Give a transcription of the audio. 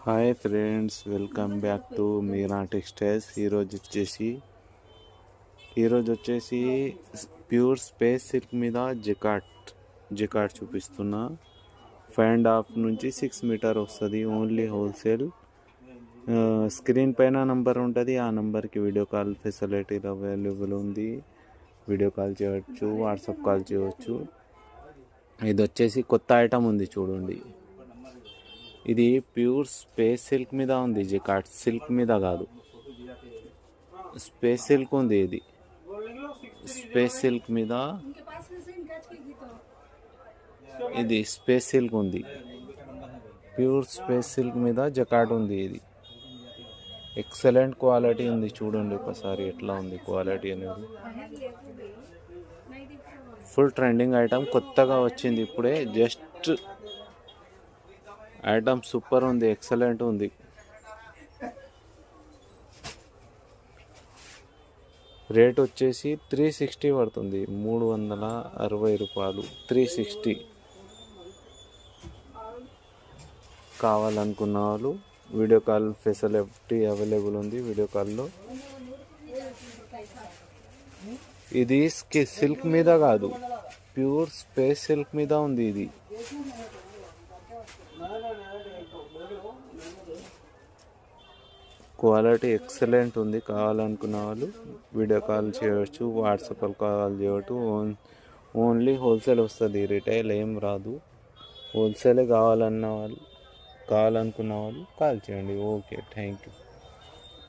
Hi friends, welcome back to Meera textiles. ఈరోజు వచ్చేసి pure space silk మీద జికాట్ చూపిస్తున్నా. 5.5 నుంచి 6 మీటర్ వస్తుంది. Only wholesale. స్క్రీన్ పైన నంబర్ ఉంటుంది. ఆ నంబర్కి వీడియో కాల్ ఫెసిలిటీ అవైలబుల్ ఉంది. వీడియో కాల్ చేయవచ్చు, వాట్సాప్ కాల్ చేయవచ్చు. ఇది వచ్చేసి కొత్త ఐటమ్ ఉంది చూడండి. ఇది ప్యూర్ స్పేస్ సిల్క్ మీద ఉంది. జికాట్ సిల్క్ మీద కాదు, స్పేస్ సిల్క్ ఉంది. ఇది స్పేస్ సిల్క్ మీద, ఇది స్పేస్ సిల్క్ ఉంది. ప్యూర్ స్పేస్ సిల్క్ మీద జకాట్ ఉంది. ఇది ఎక్సలెంట్ క్వాలిటీ ఉంది. చూడండి ఒకసారి ఎట్లా ఉంది క్వాలిటీ అనేది. ఫుల్ ట్రెండింగ్ ఐటమ్, కొత్తగా వచ్చింది ఇప్పుడే. జస్ట్ ఐటమ్ సూపర్ ఉంది, ఎక్సలెంట్ ఉంది. రేట్ వచ్చేసి 360 పడుతుంది. 360 రూపాయలు. 360. కావాలనుకున్న వాళ్ళు వీడియో కాల్ ఫెసిలిటీ అవైలబుల్ ఉంది. వీడియో కాల్లో ఇది సిల్క్ మీద కాదు, ప్యూర్ స్పేస్ సిల్క్ మీద ఉంది. ఇది క్వాలిటీ ఎక్సలెంట్ ఉంది. కావాలనుకున్న వాళ్ళు వీడియో కాల్ చేయవచ్చు, వాట్సాప్ కాల్ చేయవచ్చు. ఓన్లీ హోల్సేల్ వస్తుంది, రిటైల్ ఏం రాదు. హోల్సేలే కావాలనుకున్న వాళ్ళు కాల్ చేయండి. Okay, thank you.